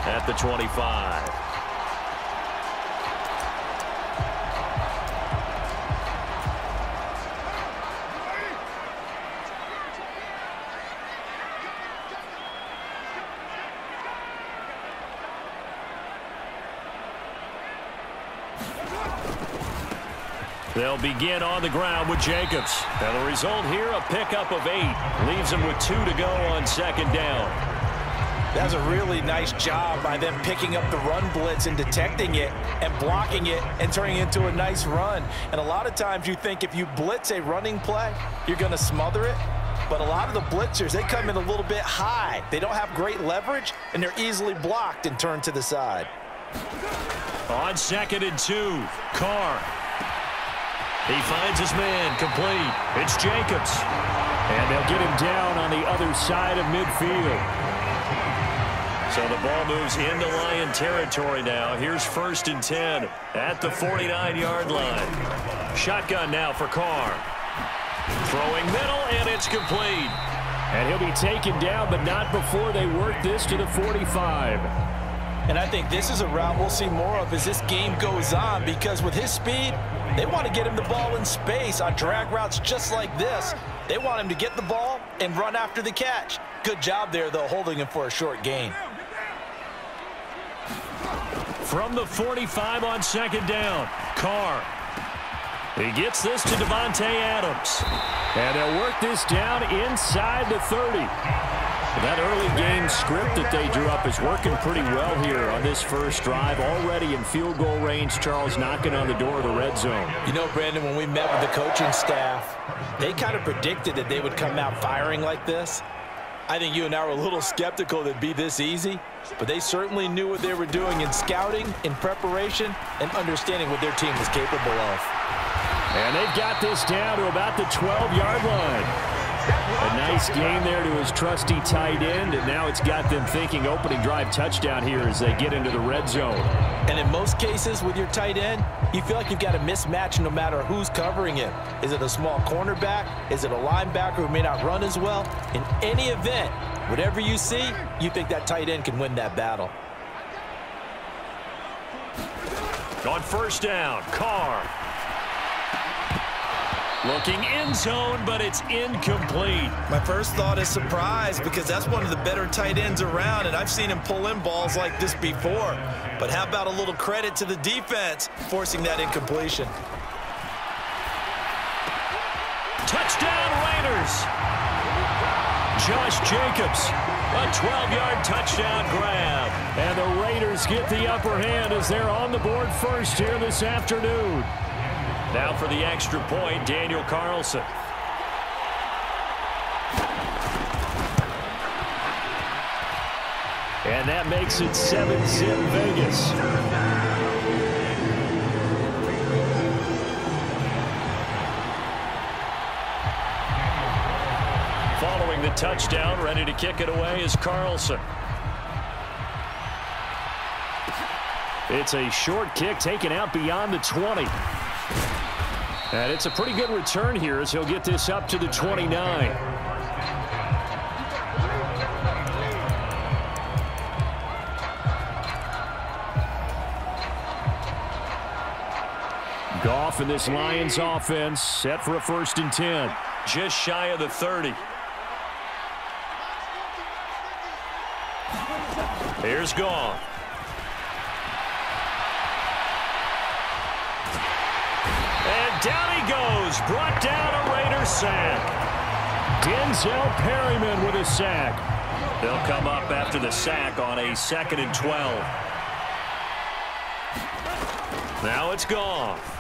at the 25. They'll begin on the ground with Jacobs. And the result here, a pickup of 8. Leaves them with 2 to go on second down. That's a really nice job by them picking up the run blitz and detecting it and blocking it and turning it into a nice run. And a lot of times you think if you blitz a running play, you're going to smother it. But a lot of the blitzers, they come in a little bit high. They don't have great leverage, and they're easily blocked and turned to the side. On 2nd and 2, Carr. He finds his man complete. It's Jacobs. And they'll get him down on the other side of midfield. So the ball moves into Lion territory now. Here's 1st and 10 at the 49-yard line. Shotgun now for Carr. Throwing middle, and it's complete. And he'll be taken down, but not before they work this to the 45. And I think this is a route we'll see more of as this game goes on, because with his speed, they want to get him the ball in space on drag routes just like this. They want him to get the ball and run after the catch. Good job there, though, holding him for a short gain. From the 45 on 2nd down, Carr. He gets this to Devontae Adams. And they'll work this down inside the 30. That early game script that they drew up is working pretty well here on this first drive. Already in field goal range, Charles knocking on the door of the red zone. You know, Brandon, when we met with the coaching staff, they kind of predicted that they would come out firing like this. I think you and I were a little skeptical that it'd be this easy, but they certainly knew what they were doing in scouting, in preparation, and understanding what their team was capable of. And they've got this down to about the 12-yard line. A nice gain there to his trusty tight end, and now it's got them thinking opening drive touchdown here as they get into the red zone. And in most cases with your tight end, you feel like you've got a mismatch no matter who's covering it. Is it a small cornerback? Is it a linebacker who may not run as well? In any event, whatever you see, you think that tight end can win that battle. On 1st down, Carr. Looking end zone, but it's incomplete. My first thought is surprise, because that's one of the better tight ends around, and I've seen him pull in balls like this before. But how about a little credit to the defense forcing that incompletion? Touchdown Raiders. Josh Jacobs, a 12-yard touchdown grab. And the Raiders get the upper hand as they're on the board first here this afternoon. Now for the extra point, Daniel Carlson. And that makes it 7-zip Vegas. Following the touchdown, ready to kick it away is Carlson. It's a short kick taken out beyond the 20. And it's a pretty good return here as he'll get this up to the 29. Goff in this Lions offense set for a 1st and 10. Just shy of the 30. Here's Goff. And down he goes. Brought down a Raider sack. Denzel Perryman with a sack. They'll come up after the sack on a 2nd and 12. Now it's Goff.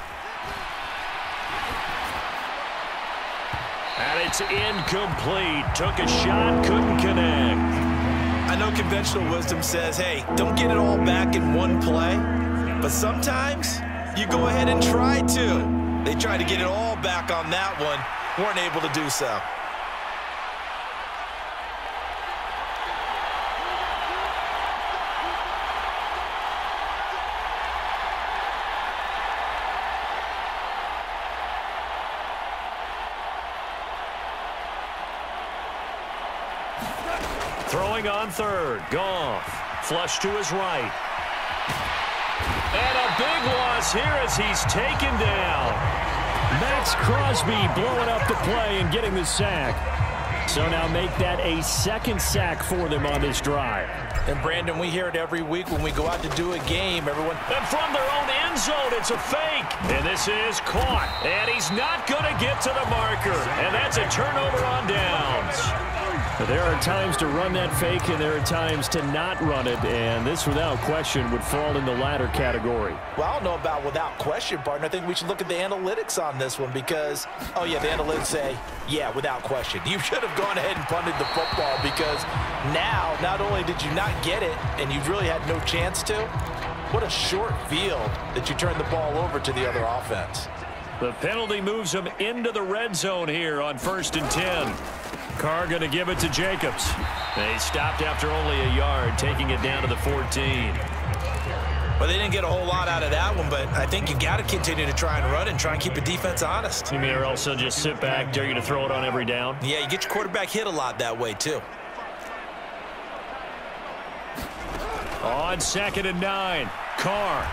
And it's incomplete. Took a shot, couldn't connect. I know conventional wisdom says, hey, don't get it all back in one play. But sometimes you go ahead and try to. They tried to get it all back on that one. Weren't able to do so. Throwing on 3rd, Goff. Flush to his right. And a big loss here as he's taken down. Max Crosby blowing up the play and getting the sack. So now make that a second sack for them on this drive. And, Brandon, we hear it every week when we go out to do a game. Everyone. And from their own end zone, it's a fake. And this is caught. And he's not going to get to the marker. And that's a turnover on downs. There are times to run that fake, and there are times to not run it. And this, without question, would fall in the latter category. Well, I don't know about without question, partner. I think we should look at the analytics on this one because, oh, yeah, the analytics say, yeah, without question. You should have gone ahead and punted the football because now, not only did you not get it, and you really had no chance to, what a short field that you turned the ball over to the other offense. The penalty moves him into the red zone here on 1st and 10. Carr going to give it to Jacobs. They stopped after only a yard, taking it down to the 14. Well, they didn't get a whole lot out of that one, but I think you got to continue to try and run and try and keep the defense honest. You mean or else they'll just sit back, dare you to throw it on every down? Yeah, you get your quarterback hit a lot that way, too. On 2nd and 9, Carr.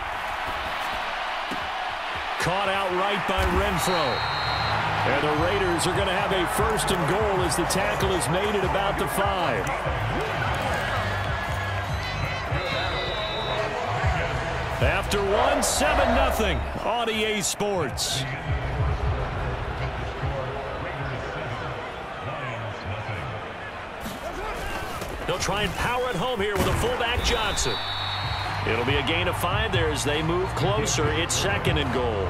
Caught out right by Renfro. And the Raiders are going to have a 1st and goal as the tackle is made at about the 5. After one, 7-0 on EA Sports. They'll try and power it home here with a fullback Johnson. It'll be a gain of 5 there as they move closer. It's 2nd and goal.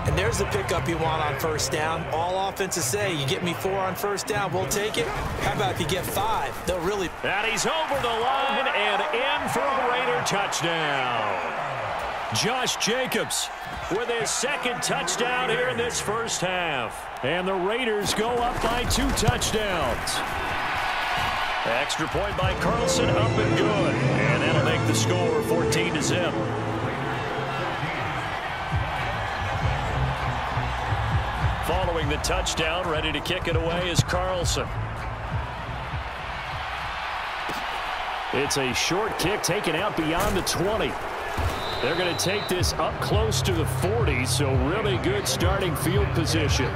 And there's the pickup you want on 1st down. All offenses say, you get me 4 on 1st down, we'll take it. How about if you get 5? They'll really... And he's over the line and in for a Raider touchdown. Josh Jacobs with his 2nd touchdown here in this first half. And the Raiders go up by 2 touchdowns. Extra point by Carlson, up and good. And that'll make the score 14-0. Following the touchdown, ready to kick it away is Carlson. It's a short kick taken out beyond the 20. They're going to take this up close to the 40, so really good starting field position.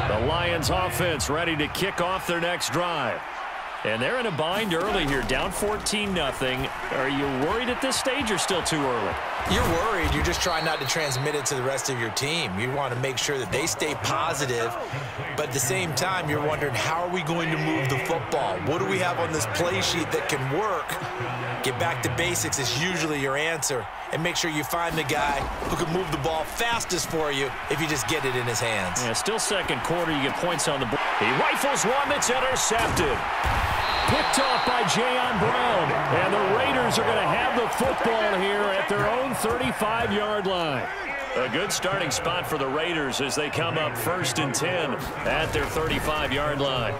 The Lions offense ready to kick off their next drive. And they're in a bind early here, down 14-0. Are you worried at this stage or still too early? You're worried. You're just trying not to transmit it to the rest of your team. You want to make sure that they stay positive, but at the same time, you're wondering, how are we going to move the football? What do we have on this play sheet that can work? Get back to basics is usually your answer, and make sure you find the guy who can move the ball fastest for you if you just get it in his hands. Yeah, still 2nd quarter. You get points on the board. He rifles one that's intercepted. Picked off by Jayon Brown. And the Raiders are going to have the football here at their own 35-yard line. A good starting spot for the Raiders as they come up 1st and 10 at their 35-yard line.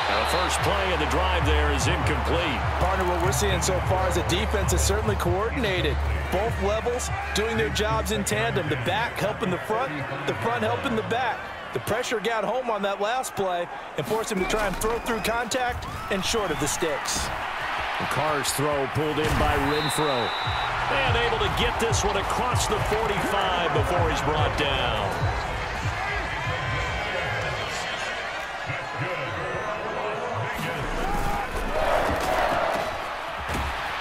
The first play of the drive there is incomplete. Partner, what we're seeing so far is the defense is certainly coordinated. Both levels doing their jobs in tandem. The back helping the front helping the back. The pressure got home on that last play and forced him to try and throw through contact and short of the sticks. The Carr's throw pulled in by Renfro. And able to get this one across the 45 before he's brought down.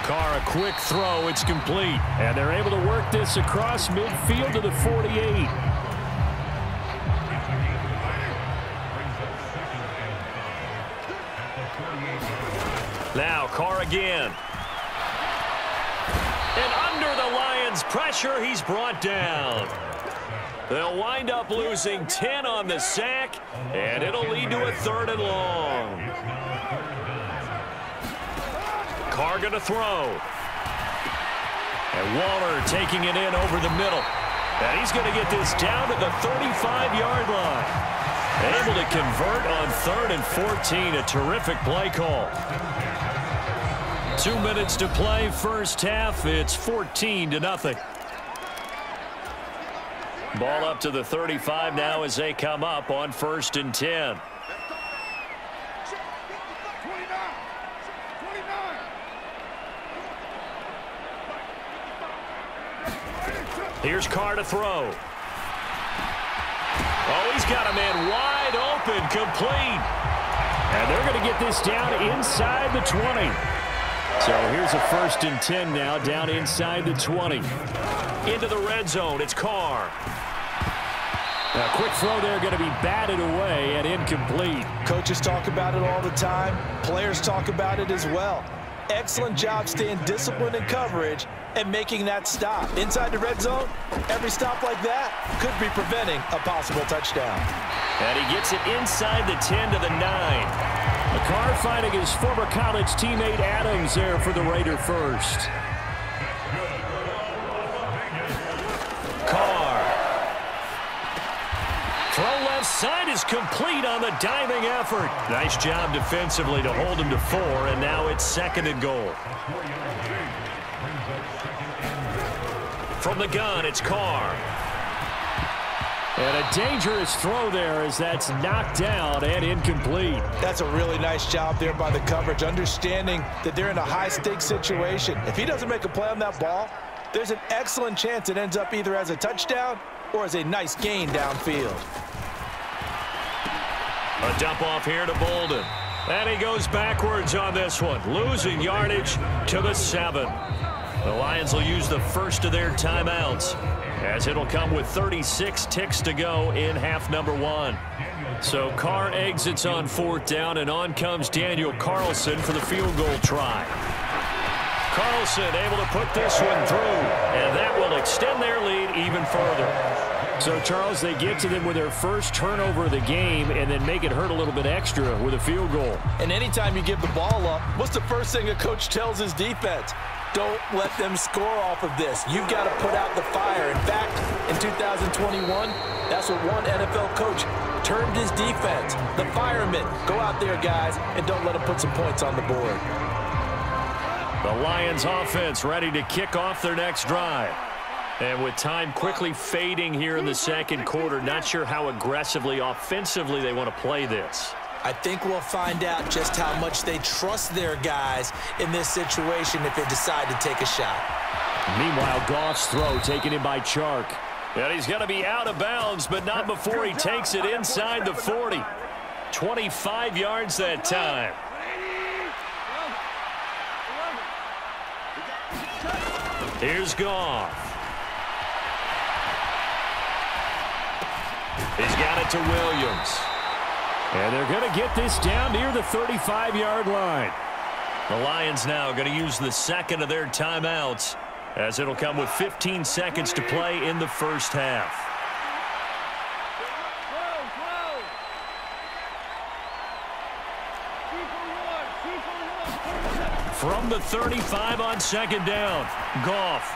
Carr, a quick throw. It's complete. And they're able to work this across midfield to the 48. Now Carr again. And under the Lions' pressure, he's brought down. They'll wind up losing 10 on the sack, and it'll lead to a 3rd and long. Carr going to throw. And Waller taking it in over the middle. And he's going to get this down to the 35-yard line. Able to convert on 3rd and 14. A terrific play call. 2 minutes to play, first half. It's 14-0. Ball up to the 35 now as they come up on 1st and 10. Here's Carr to throw. Oh, he's got a man wide open, complete. And they're going to get this down inside the 20. So here's a 1st and 10 now, down inside the 20. Into the red zone, it's Carr. A quick throw there, going to be batted away and incomplete. Coaches talk about it all the time. Players talk about it as well. Excellent job staying disciplined in coverage and making that stop. Inside the red zone, every stop like that could be preventing a possible touchdown. And he gets it inside the 10 to the 9. Carr finding his former college teammate Adams there for the Raider first. Carr. Throw left side is complete on the diving effort. Nice job defensively to hold him to 4, and now it's 2nd and goal. From the gun, it's Carr. And a dangerous throw there as that's knocked down and incomplete. That's a really nice job there by the coverage, understanding that they're in a high-stakes situation. If he doesn't make a play on that ball, there's an excellent chance it ends up either as a touchdown or as a nice gain downfield. A dump off here to Bolden. And he goes backwards on this one, losing yardage to the 7. The Lions will use the first of their timeouts, as it'll come with 36 ticks to go in half number 1. So Carr exits on 4th down, and on comes Daniel Carlson for the field goal try. Carlson able to put this one through, and that will extend their lead even further. So, Charles, they get to them with their first turnover of the game and then make it hurt a little bit extra with a field goal. And anytime you give the ball up, what's the first thing a coach tells his defense? Don't let them score off of this. You've got to put out the fire. In fact, in 2021, that's what one NFL coach termed his defense. The firemen. Go out there, guys, and don't let them put some points on the board. The Lions offense ready to kick off their next drive. And with time quickly fading here in the 2nd quarter, not sure how aggressively, offensively they want to play this. I think we'll find out just how much they trust their guys in this situation if they decide to take a shot. Meanwhile, Goff's throw taken in by Chark. And he's going to be out of bounds, but not before he takes it inside the 40. 25 yards that time. Here's Goff. He's got it to Williams. And they're going to get this down near the 35-yard line. The Lions now going to use the 2nd of their timeouts, as it'll come with 15 seconds to play in the first half. From the 35 on 2nd down, Goff.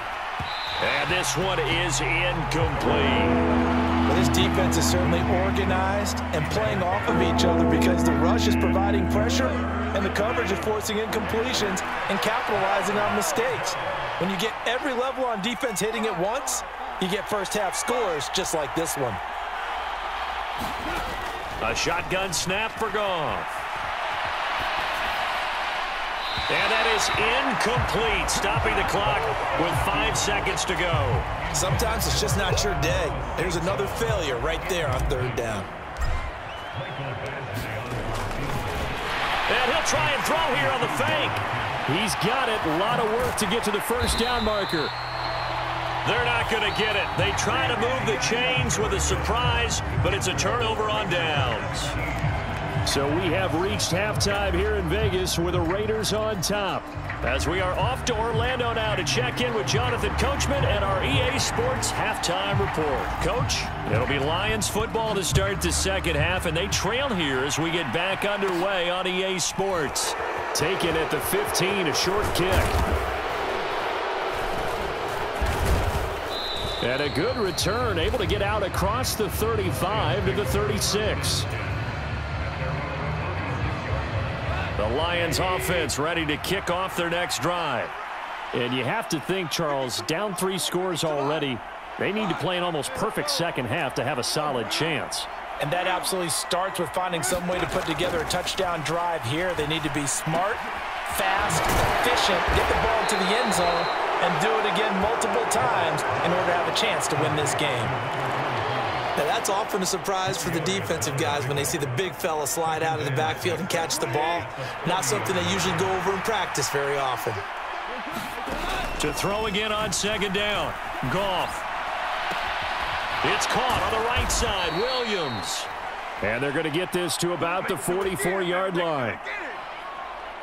And this one is incomplete. Well, this defense is certainly organized and playing off of each other because the rush is providing pressure and the coverage is forcing incompletions and capitalizing on mistakes. When you get every level on defense hitting at once, you get first-half scores just like this one. A shotgun snap for Goff. And that is incomplete, stopping the clock with 5 seconds to go. Sometimes it's just not your day. There's another failure right there on 3rd down. And he'll try and throw here on the fake. He's got it. A lot of work to get to the first down marker. They're not going to get it. They try to move the chains with a surprise, but it's a turnover on downs. So we have reached halftime here in Vegas with the Raiders on top. As we are off to Orlando now to check in with Jonathan Coachman and our EA Sports halftime report. Coach, it'll be Lions football to start the 2nd half, and they trail here as we get back underway on EA Sports. Taken at the 15, a short kick. And a good return, able to get out across the 35 to the 36. The Lions offense ready to kick off their next drive. And you have to think, Charles, down 3 scores already. They need to play an almost perfect 2nd half to have a solid chance. And that absolutely starts with finding some way to put together a touchdown drive here. They need to be smart fast, efficient, get the ball to the end zone, and do it again multiple times in order to have a chance to win this game. Now, that's often a surprise for the defensive guys when they see the big fella slide out of the backfield and catch the ball. Not something they usually go over in practice very often. To throw again on second down. Goff. It's caught on the right side. Williams. And they're going to get this to about the 44-yard line.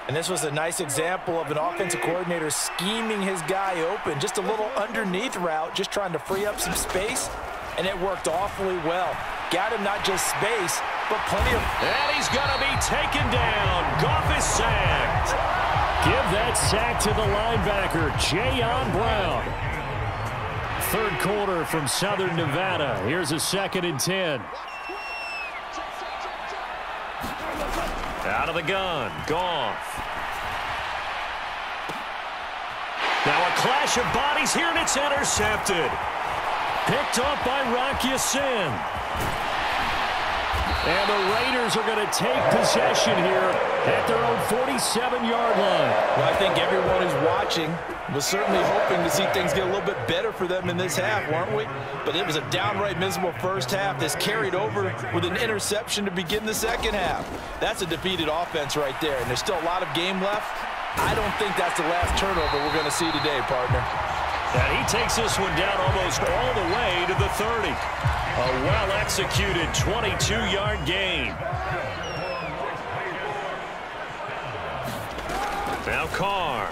And this was a nice example of an offensive coordinator scheming his guy open. Just a little underneath route, just trying to free up some space. And it worked awfully well. Got him not just space, but plenty of... And he's going to be taken down. Goff is sacked. Give that sack to the linebacker, Jayon Brown. Third quarter from Southern Nevada. Here's a 2nd and 10. Out of the gun. Goff. Now a clash of bodies here, and it's intercepted. Picked up by Rock Ya-Sin. And the Raiders are going to take possession here at their own 47-yard line. Well, I think everyone who's watching was certainly hoping to see things get a little bit better for them in this half, weren't we? But it was a downright miserable first half that's carried over with an interception to begin the second half. That's a defeated offense right there, and there's still a lot of game left. I don't think that's the last turnover we're going to see today, partner. And he takes this one down almost all the way to the 30. A well-executed 22-yard gain. Now Carr.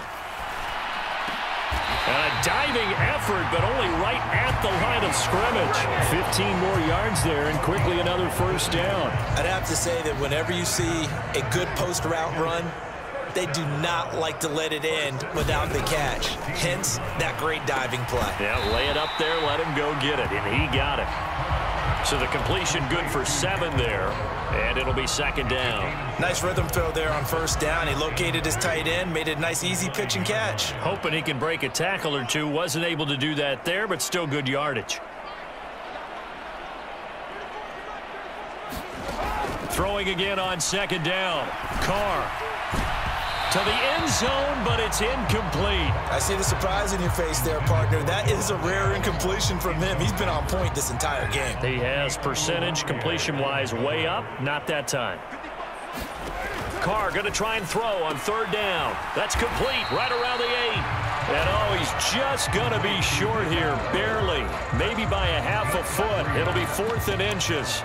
And a diving effort, but only right at the line of scrimmage. 15 more yards there, and quickly another first down. I'd have to say that whenever you see a good post route run, they do not like to let it end without the catch. Hence, that great diving play. Yeah, lay it up there, let him go get it, and he got it. So the completion good for 7 there, and it'll be 2nd down. Nice rhythm throw there on first down. He located his tight end, made it a nice, easy pitch and catch. Hoping he can break a tackle or two. Wasn't able to do that there, but still good yardage. Throwing again on 2nd down. Carr. To the end zone, but it's incomplete. I see the surprise in your face there, partner. That is a rare incompletion from him. He's been on point this entire game. He has percentage completion-wise way up. Not that time. Carr going to try and throw on 3rd down. That's complete right around the 8. And oh, he's just going to be short here, barely. Maybe by a half a foot. It'll be 4th and inches.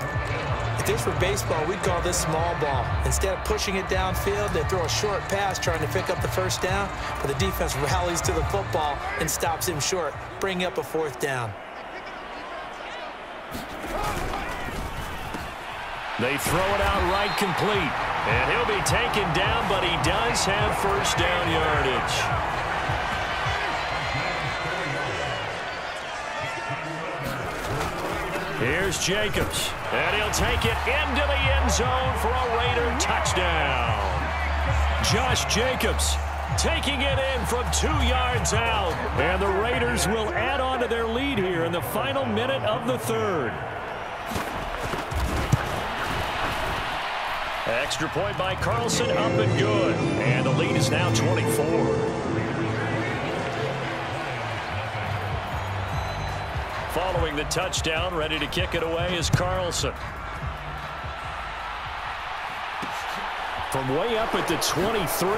If this were baseball, we'd call this small ball. Instead of pushing it downfield, they throw a short pass trying to pick up the first down, but the defense rallies to the football and stops him short, bringing up a 4th down. They throw it out right complete, and he'll be taken down, but he does have first down yardage. Here's Jacobs, and he'll take it into the end zone for a Raider touchdown. Josh Jacobs taking it in from 2 yards out, and the Raiders will add on to their lead here in the final minute of the 3rd. Extra point by Carlson, up and good, and the lead is now 24. Following the touchdown, ready to kick it away is Carlson. From way up at the 23.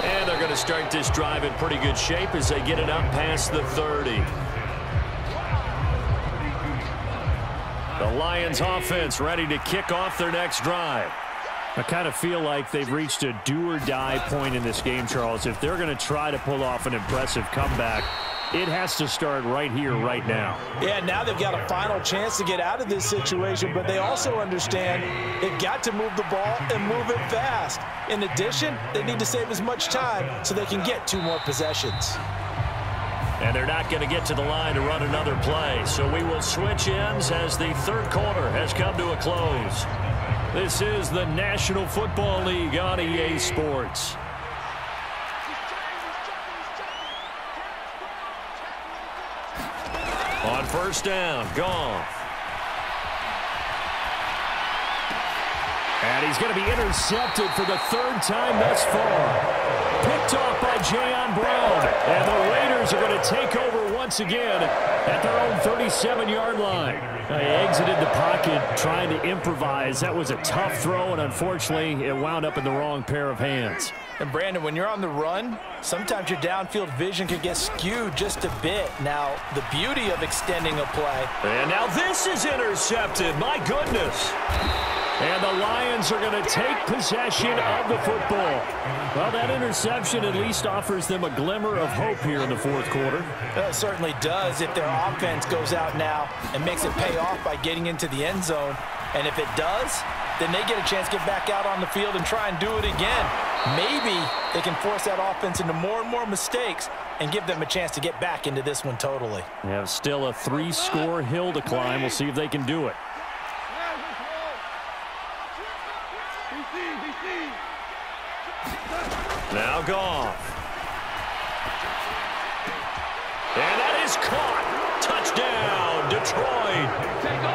And they're going to start this drive in pretty good shape as they get it up past the 30. The Lions offense ready to kick off their next drive. I kind of feel like they've reached a do-or-die point in this game, Charles. If they're going to try to pull off an impressive comeback, it has to start right here, right now. Yeah, now they've got a final chance to get out of this situation, but they also understand they've got to move the ball and move it fast. In addition, they need to save as much time so they can get 2 more possessions. And they're not going to get to the line to run another play, so we will switch ends as the 3rd quarter has come to a close. This is the National Football League on EA Sports. On first down, Goff. And he's going to be intercepted for the third time thus far. Picked off by Jayon Brown. And the Raiders are going to take over once again at their own 37-yard line. He exited the pocket trying to improvise. That was a tough throw, and unfortunately, it wound up in the wrong pair of hands. And, Brandon, when you're on the run, sometimes your downfield vision can get skewed just a bit. Now, the beauty of extending a play. And now this is intercepted. My goodness. And the Lions are going to take possession of the football. Well, that interception at least offers them a glimmer of hope here in the fourth quarter. It certainly does if their offense goes out now and makes it pay off by getting into the end zone. And if it does, then they get a chance to get back out on the field and try and do it again. Maybe they can force that offense into more and more mistakes and give them a chance to get back into this one totally. They have still a 3-score hill to climb. We'll see if they can do it. Now Goff. And that is caught. Touchdown, Detroit.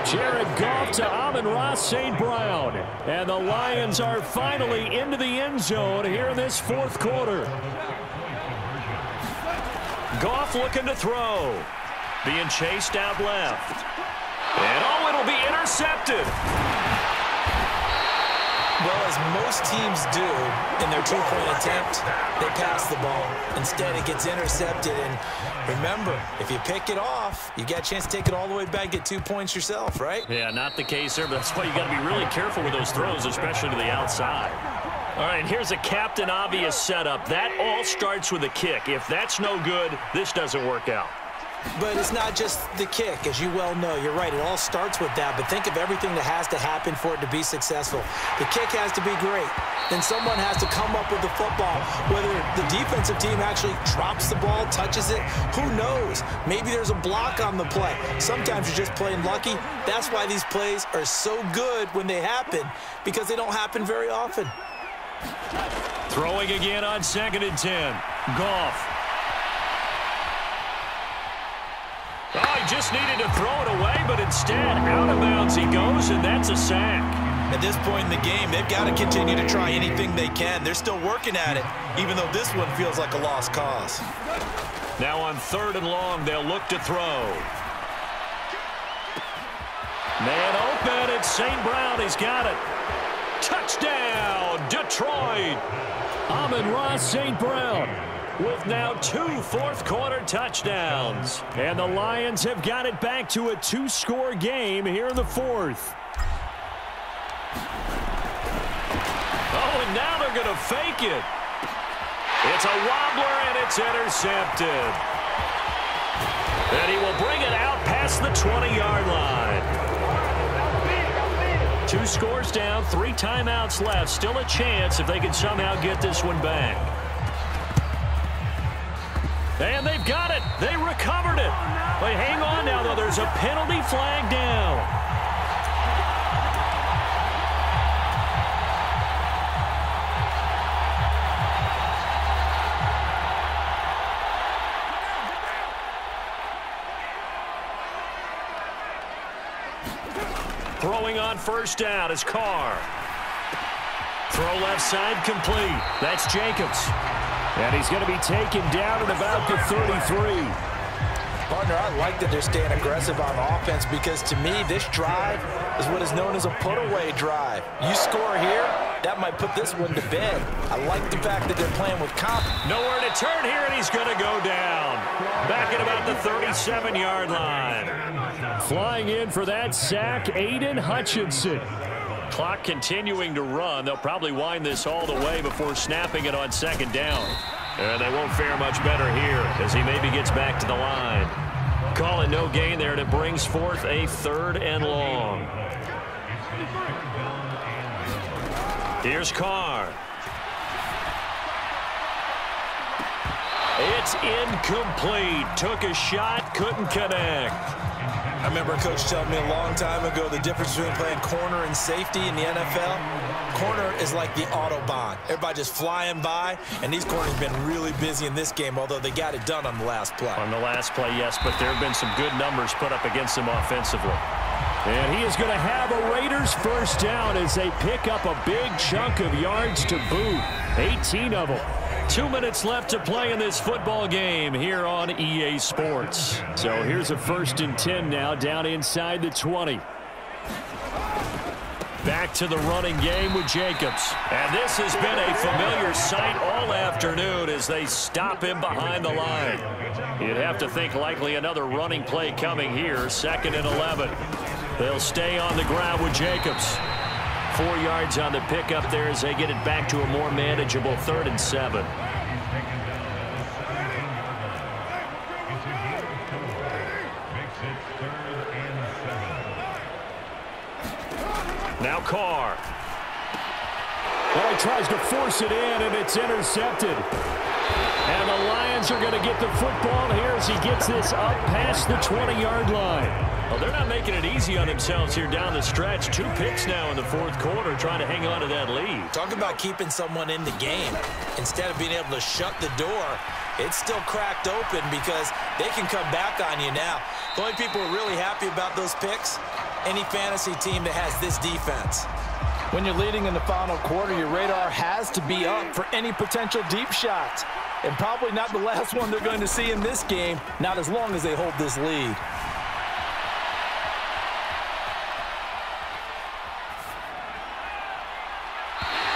Jared Goff to Amon-Ra St. Brown. And the Lions are finally into the end zone here in this fourth quarter. Goff looking to throw. Being chased out left. And oh, it'll be intercepted. Well, as most teams do in their two-point attempt, they pass the ball. Instead, it gets intercepted. And remember, if you pick it off, you got a chance to take it all the way back, get 2 points yourself, right? Yeah, not the case there, but that's why you got to be really careful with those throws, especially to the outside. All right, here's a captain obvious setup. That all starts with a kick. If that's no good, this doesn't work out. But it's not just the kick, as you well know. You're right, it all starts with that, but think of everything that has to happen for it to be successful. The kick has to be great. Then someone has to come up with the football. Whether the defensive team actually drops the ball, touches it, who knows? Maybe there's a block on the play. Sometimes you're just playing lucky. That's why these plays are so good when they happen, because they don't happen very often. Throwing again on 2nd and 10. Goff. Oh, he just needed to throw it away, but instead, out of bounds he goes, and that's a sack. At this point in the game, they've got to continue to try anything they can. They're still working at it, even though this one feels like a lost cause. Now on 3rd and long, they'll look to throw. Man open, it's St. Brown. He's got it. Touchdown, Detroit. Amon-Ra St. Brown with now 2 fourth-quarter touchdowns. And the Lions have got it back to a 2-score game here in the fourth. Oh, and now they're going to fake it. It's a wobbler, and it's intercepted. And he will bring it out past the 20-yard line. 2 scores down, 3 timeouts left. Still a chance if they can somehow get this one back. And they've got it. They recovered it. But hang on now, though. There's a penalty flag down. Throwing on 1st down is Carr. Throw left side complete. That's Jacobs. And he's going to be taken down at about the 33. Partner, I like that they're staying aggressive on offense because, to me, this drive is what is known as a put-away drive. You score here, that might put this one to bed. I like the fact that they're playing with confidence. Nowhere to turn here, and he's going to go down. Back at about the 37-yard line. Flying in for that sack, Aiden Hutchinson. Clock continuing to run. They'll probably wind this all the way before snapping it on 2nd down. And they won't fare much better here as he maybe gets back to the line. Call it no gain there, and it brings forth a 3rd and long. Here's Carr. It's incomplete. Took a shot, couldn't connect. I remember a coach telling me a long time ago the difference between playing corner and safety in the NFL. Corner is like the Autobahn. Everybody just flying by, and these corners have been really busy in this game, although they got it done on the last play. On the last play, yes, but there have been some good numbers put up against them offensively. And he is going to have a Raiders first down as they pick up a big chunk of yards to boot. 18 of them. 2 minutes left to play in this football game here on EA Sports. So here's a 1st and 10 now, down inside the 20. Back to the running game with Jacobs. And this has been a familiar sight all afternoon as they stop him behind the line. You'd have to think likely another running play coming here, 2nd and 11. They'll stay on the ground with Jacobs. 4 yards on the pickup there as they get it back to a more manageable 3rd and 7. Now Carr. Well, he tries to force it in, and it's intercepted. And the Lions are going to get the football here as he gets this up past the 20-yard line. Well, they're not making it easy on themselves here down the stretch. 2 picks now in the 4th quarter trying to hang on to that lead. Talk about keeping someone in the game. Instead of being able to shut the door, it's still cracked open because they can come back on you now. The only people who are really happy about those picks, any fantasy team that has this defense. When you're leading in the final quarter, your radar has to be up for any potential deep shots. And probably not the last one they're going to see in this game, not as long as they hold this lead.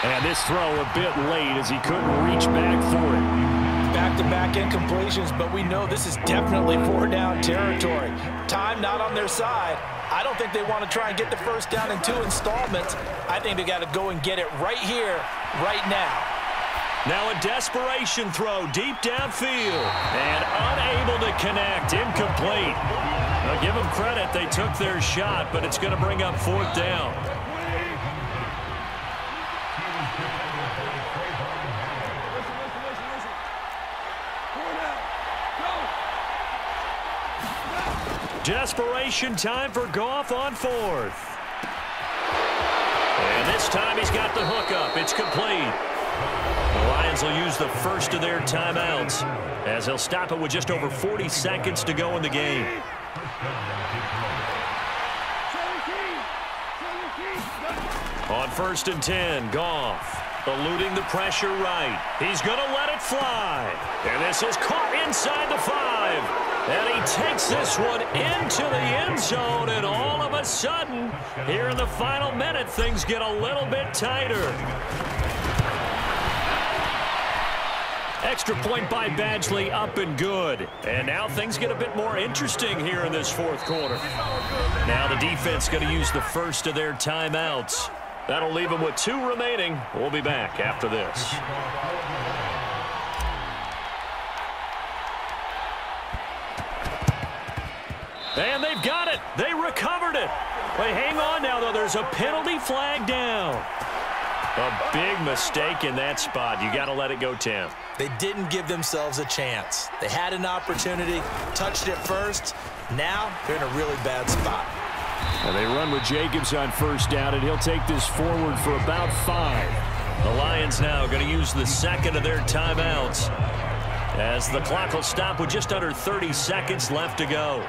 And this throw a bit late as he couldn't reach back for it. Back-to-back incompletions, but we know this is definitely 4-down territory. Time not on their side. I don't think they want to try and get the first down in 2 installments. I think they got to go and get it right here, right now. Now a desperation throw deep downfield. And unable to connect. Incomplete. Now give them credit. They took their shot, but it's going to bring up 4th down. Desperation time for Goff on 4th. And this time he's got the hook up. It's complete. The Lions will use the first of their timeouts as they'll stop it with just over 40 seconds to go in the game. On 1st and 10, Goff eluding the pressure right. He's going to let it fly. And this is caught inside the 5. And he takes this one into the end zone. And all of a sudden, here in the final minute, things get a little bit tighter. Extra point by Badgley, up and good. And now things get a bit more interesting here in this 4th quarter. Now the defense going to use the first of their timeouts. That'll leave them with 2 remaining. We'll be back after this. And they've got it. They recovered it. But hang on now, though. There's a penalty flag down. A big mistake in that spot. You got to let it go, Tim. They didn't give themselves a chance. They had an opportunity, touched it first. Now they're in a really bad spot. And they run with Jacobs on 1st down, and he'll take this forward for about 5. The Lions now going to use the 2nd of their timeouts as the clock will stop with just under 30 seconds left to go.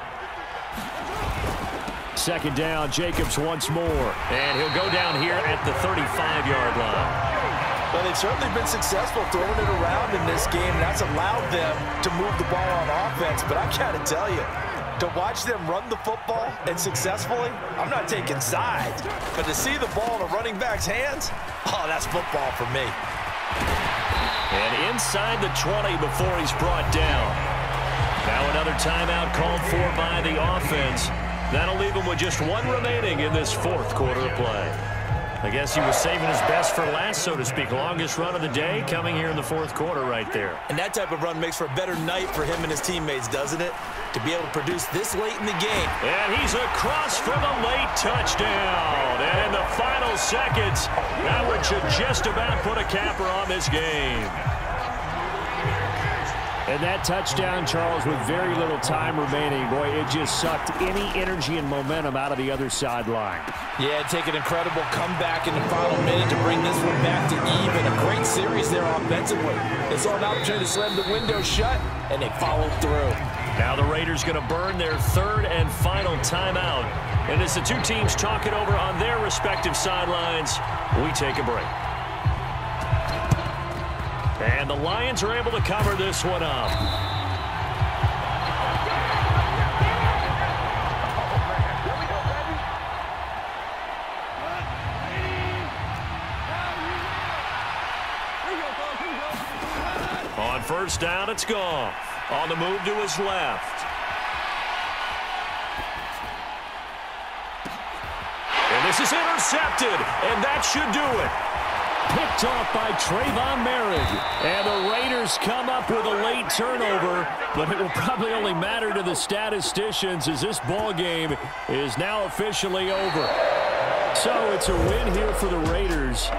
2nd down, Jacobs once more. And he'll go down here at the 35-yard line. Well, they've certainly been successful throwing it around in this game, and that's allowed them to move the ball on offense. But I got to tell you, to watch them run the football and successfully, I'm not taking sides. But to see the ball in a running back's hands, oh, that's football for me. And inside the 20 before he's brought down. Now another timeout called for by the offense. That'll leave him with just 1 remaining in this 4th quarter of play. I guess he was saving his best for last, so to speak. Longest run of the day coming here in the 4th quarter right there. And that type of run makes for a better night for him and his teammates, doesn't it? To be able to produce this late in the game. And he's across for the late touchdown. And in the final seconds, that one should just about put a capper on this game. And that touchdown, Charles, with very little time remaining, boy, it just sucked any energy and momentum out of the other sideline. Yeah, take an incredible comeback in the final minute to bring this one back to even. A great series there offensively. They saw an opportunity to slam the window shut, and they followed through. Now the Raiders going to burn their 3rd and final timeout And as the two teams talk it over on their respective sidelines, we take a break. And the Lions are able to cover this one up. On first down, it's Goff. On the move to his left. And this is intercepted, and that should do it. Picked off by Trayvon Merrick. And the Raiders come up with a late turnover, but it will probably only matter to the statisticians as this ball game is now officially over. So it's a win here for the Raiders.